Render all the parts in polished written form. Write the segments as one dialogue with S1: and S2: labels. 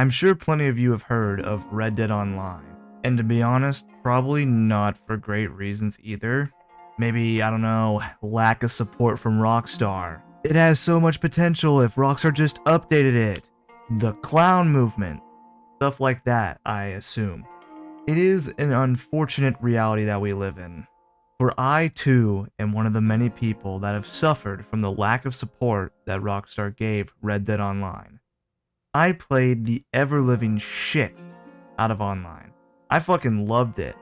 S1: I'm sure plenty of you have heard of Red Dead Online, and to be honest, probably not for great reasons either. Maybe, I don't know, lack of support from Rockstar. It has so much potential if Rockstar just updated it. The clown movement. Stuff like that, I assume. It is an unfortunate reality that we live in. For I too am one of the many people that have suffered from the lack of support that Rockstar gave Red Dead Online. I played the ever-living shit out of Online. I fucking loved it.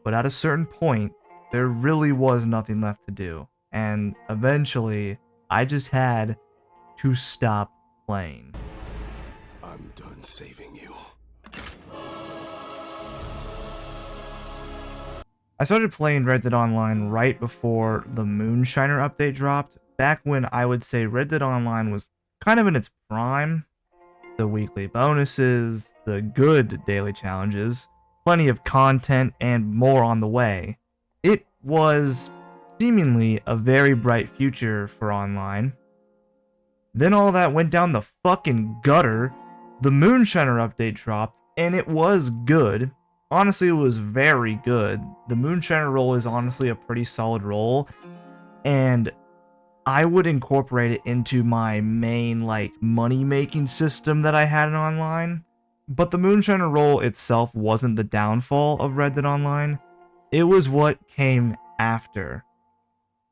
S1: But at a certain point, there really was nothing left to do. And eventually, I just had to stop playing.
S2: I'm done saving you.
S1: I started playing Red Dead Online right before the Moonshiner update dropped, back when I would say Red Dead Online was kind of in its prime. The weekly bonuses, the good daily challenges, plenty of content, and more on the way. It was seemingly a very bright future for online. Then all that went down the fucking gutter. The Moonshiner update dropped, and it was good. Honestly, it was very good. The Moonshiner role is honestly a pretty solid role, and I would incorporate it into my main, like, money-making system that I had in online. But the Moonshiner role itself wasn't the downfall of Red Dead Online. It was what came after.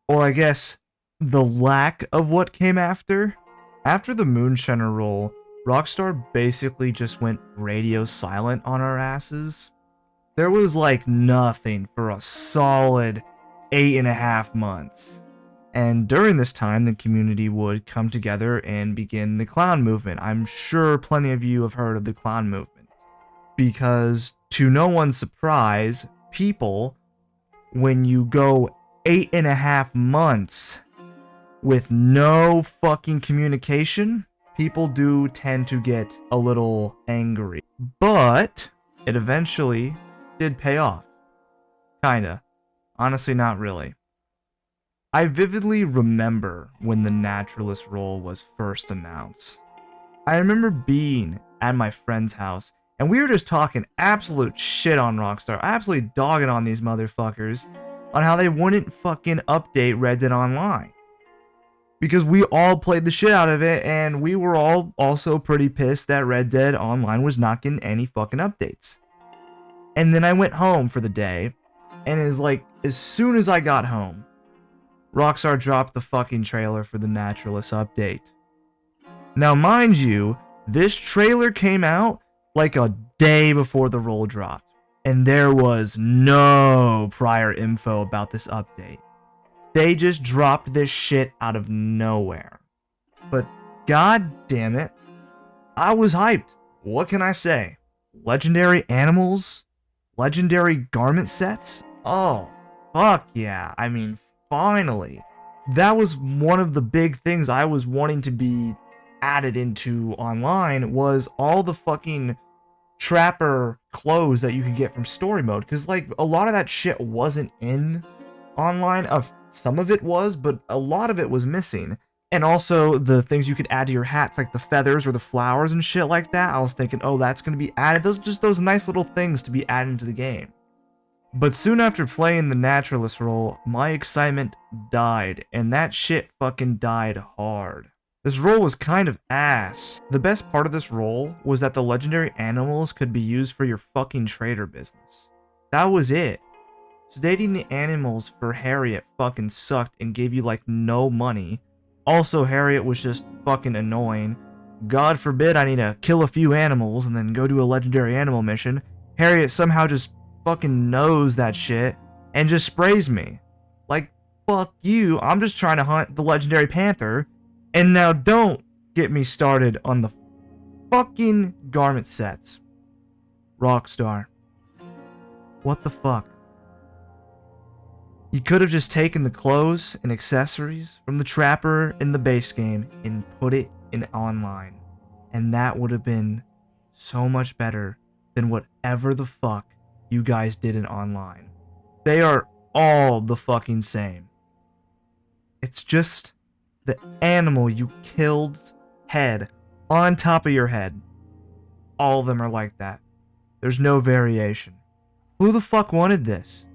S1: Or I guess, the lack of what came after. After the Moonshiner role, Rockstar basically just went radio silent on our asses. There was like nothing for a solid 8.5 months. And during this time, the community would come together and begin the clown movement. I'm sure plenty of you have heard of the clown movement. Because, to no one's surprise, people, when you go 8.5 months with no fucking communication, people do tend to get a little angry. But it eventually did pay off. Kinda. Honestly, not really. I vividly remember when the Naturalist role was first announced. I remember being at my friend's house, and we were just talking absolute shit on Rockstar, absolutely dogging on these motherfuckers, on how they wouldn't fucking update Red Dead Online. Because we all played the shit out of it, and we were all also pretty pissed that Red Dead Online was not getting any fucking updates. And then I went home for the day, and it was like, as soon as I got home, Rockstar dropped the fucking trailer for the Naturalist update. Now, mind you, this trailer came out like a day before the roll dropped, and there was no prior info about this update. They just dropped this shit out of nowhere. But god damn it, I was hyped. What can I say? Legendary animals? Legendary garment sets? Oh, fuck yeah. I mean, finally. That was one of the big things I was wanting to be added into online, was all the fucking trapper clothes that you could get from story mode. Because, like, a lot of that shit wasn't in online. Some of it was, but a lot of it was missing. And also the things you could add to your hats, like the feathers or the flowers and shit like that. I was thinking, oh, that's going to be added. Those nice little things to be added into the game. But soon after playing the Naturalist role, my excitement died, and that shit fucking died hard. This role was kind of ass. The best part of this role was that the legendary animals could be used for your fucking trader business. That was it. Sedating the animals for Harriet fucking sucked and gave you like no money. Also, Harriet was just fucking annoying. God forbid I need to kill a few animals and then go do a legendary animal mission. Harriet somehow just fucking knows that shit and just sprays me. Like, fuck you, I'm just trying to hunt the legendary panther. And now don't get me started on the fucking garment sets. Rockstar. What the fuck? You could have just taken the clothes and accessories from the trapper in the base game and put it in online. And that would have been so much better than whatever the fuck you guys did in online. They are all the fucking same. It's just the animal you killed's head on top of your head. All of them are like that. There's no variation. Who the fuck wanted this?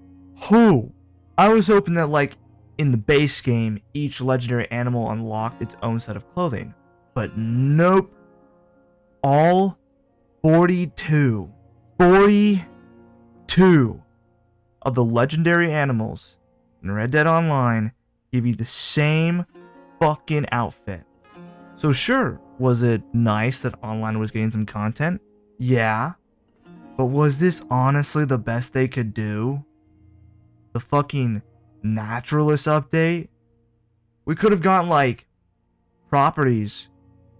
S1: Who? I was hoping that, like, in the base game, each legendary animal unlocked its own set of clothing. But nope. All 42 of the legendary animals in Red Dead Online give you the same fucking outfit. So sure, was it nice that online was getting some content? Yeah. But was this honestly the best they could do? The fucking Naturalist update? We could have gotten, like, properties.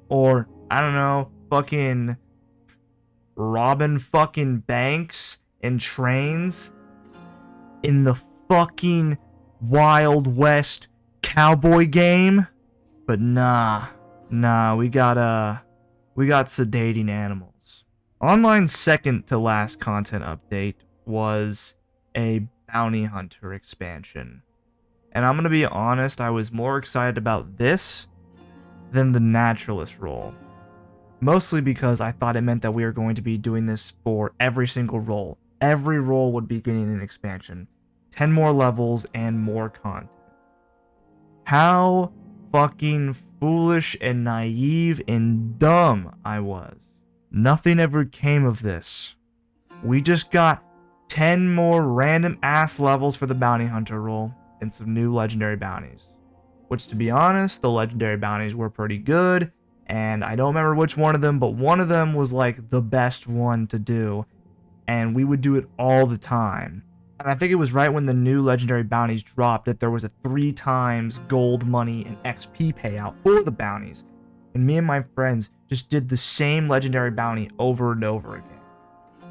S1: Or, I don't know, fucking robbing fucking banks and trains in the fucking Wild West cowboy game. But nah, we got sedating animals. Online's second to last content update was a bounty hunter expansion. And I'm gonna be honest, I was more excited about this than the naturalist role. Mostly because I thought it meant that we were going to be doing this for every single role. Every role would be getting an expansion. 10 more levels and more content. How fucking foolish and naive and dumb I was. Nothing ever came of this. We just got 10 more random ass levels for the bounty hunter role and some new legendary bounties. Which, to be honest, the legendary bounties were pretty good, and I don't remember which one of them, but one of them was like the best one to do, and we would do it all the time. And I think it was right when the new legendary bounties dropped that there was a 3 times gold money and XP payout for the bounties. And me and my friends just did the same legendary bounty over and over again.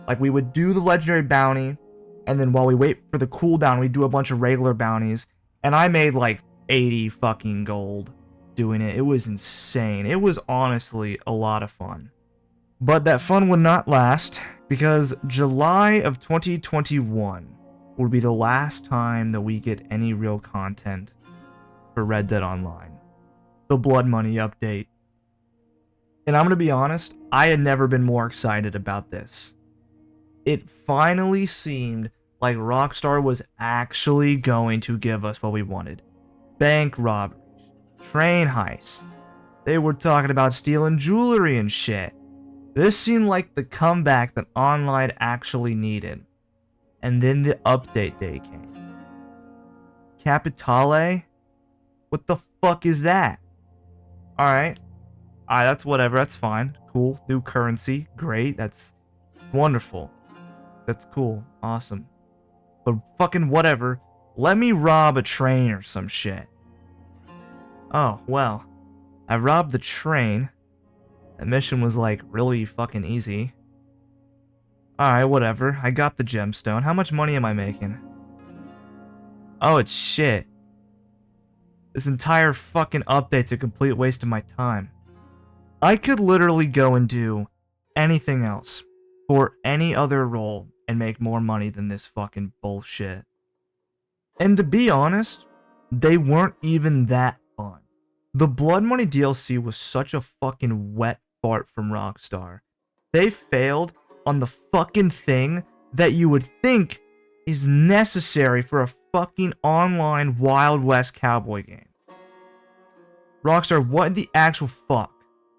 S1: Like, we would do the legendary bounty, and then while we wait for the cooldown, we'd do a bunch of regular bounties. And I made like 80 fucking gold doing it. It was insane. It was honestly a lot of fun. But that fun would not last, because July of 2021 would be the last time that we get any real content for Red Dead Online. The Blood Money update. And I'm gonna be honest, I had never been more excited about this. It finally seemed like Rockstar was actually going to give us what we wanted. Bank robberies, train heists. They were talking about stealing jewelry and shit. This seemed like the comeback that Online actually needed. And then the update day came. Capitale? What the fuck is that? Alright, that's whatever, that's fine. Cool, new currency, great, that's wonderful. That's cool, awesome. But fucking whatever, let me rob a train or some shit. Oh, well, I robbed the train. That mission was like really fucking easy. Alright, whatever, I got the gemstone. How much money am I making? Oh, it's shit. This entire fucking update's a complete waste of my time. I could literally go and do anything else for any other role and make more money than this fucking bullshit. And to be honest, they weren't even that fun. The Blood Money DLC was such a fucking wet fart from Rockstar. They failed on the fucking thing that you would think is necessary for a fucking online Wild West cowboy game. Rockstar, what in the actual fuck?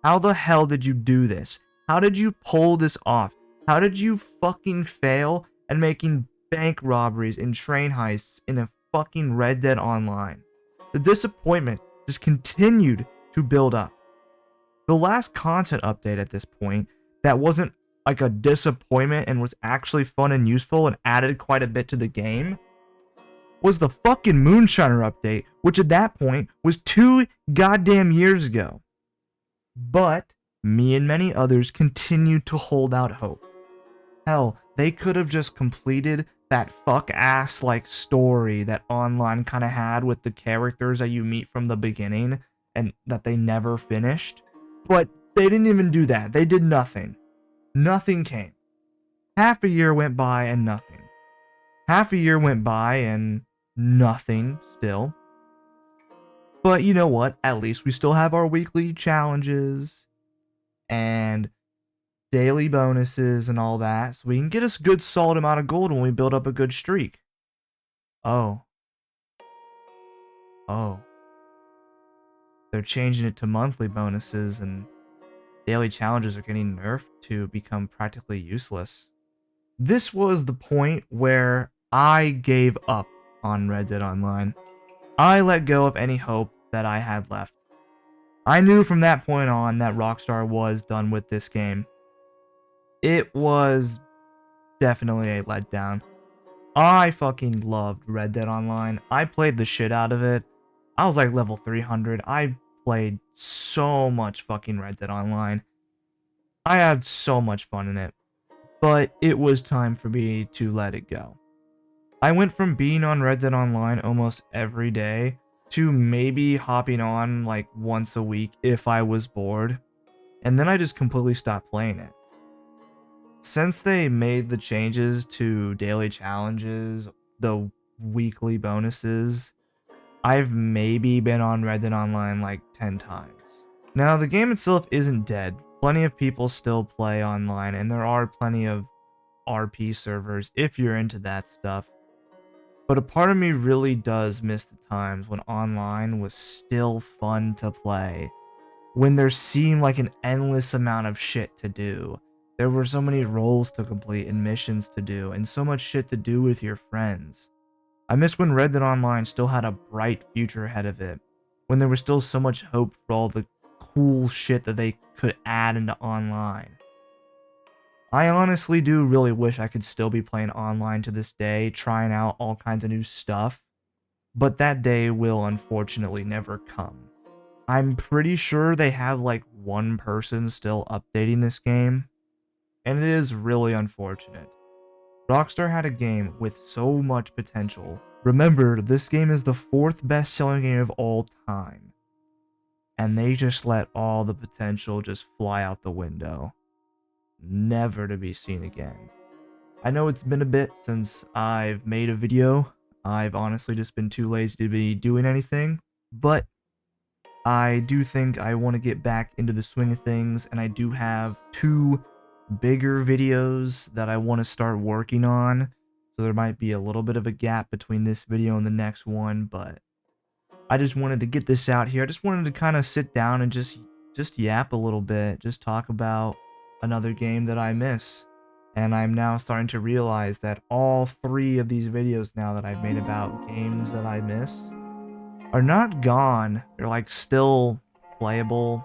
S1: How the hell did you do this? How did you pull this off? How did you fucking fail at making bank robberies and train heists in a fucking Red Dead Online? The disappointment just continued to build up. The last content update at this point that wasn't like a disappointment and was actually fun and useful and added quite a bit to the game was the fucking Moonshiner update, which at that point was 2 goddamn years ago. But me and many others continued to hold out hope. Hell, they could have just completed that fuck-ass like story that Online kind of had with the characters that you meet from the beginning and that they never finished. But they didn't even do that. They did nothing. Nothing came. Half a year went by and nothing. Half a year went by and nothing still. But you know what? At least we still have our weekly challenges. And daily bonuses and all that, so we can get us a good solid amount of gold when we build up a good streak. Oh. Oh. They're changing it to monthly bonuses, and daily challenges are getting nerfed to become practically useless. This was the point where I gave up on Red Dead Online. I let go of any hope that I had left. I knew from that point on that Rockstar was done with this game. It was definitely a letdown. I fucking loved Red Dead Online. I played the shit out of it. I was like level 300. I played so much fucking Red Dead Online. I had so much fun in it. But it was time for me to let it go. I went from being on Red Dead Online almost every day to maybe hopping on like once a week if I was bored. And then I just completely stopped playing it. Since they made the changes to daily challenges, the weekly bonuses, I've maybe been on Red Dead Online like 10 times. Now, the game itself isn't dead. Plenty of people still play online, and there are plenty of RP servers if you're into that stuff. But a part of me really does miss the times when online was still fun to play. When there seemed like an endless amount of shit to do. There were so many roles to complete and missions to do, and so much shit to do with your friends. I miss when Red Dead Online still had a bright future ahead of it. When there was still so much hope for all the cool shit that they could add into online. I honestly do really wish I could still be playing online to this day, trying out all kinds of new stuff. But that day will unfortunately never come. I'm pretty sure they have like one person still updating this game, and it is really unfortunate. Rockstar had a game with so much potential. Remember, this game is the 4th best-selling game of all time, and they just let all the potential just fly out the window, never to be seen again. I know it's been a bit since I've made a video. I've honestly just been too lazy to be doing anything, but I do think I want to get back into the swing of things, and I do have 2 bigger videos that I want to start working on, so there might be a little bit of a gap between this video and the next one, but I just wanted to get this out here. I just wanted to kind of sit down and just yap a little bit, just talk about another game that I miss. And I'm now starting to realize that all 3 of these videos now that I've made about games that I miss are not gone. They're like still playable,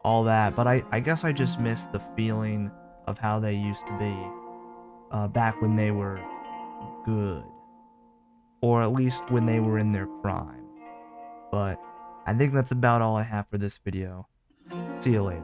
S1: all that. But I guess I just miss the feeling of how they used to be back when they were good. Or at least when they were in their prime. But I think that's about all I have for this video. See you later.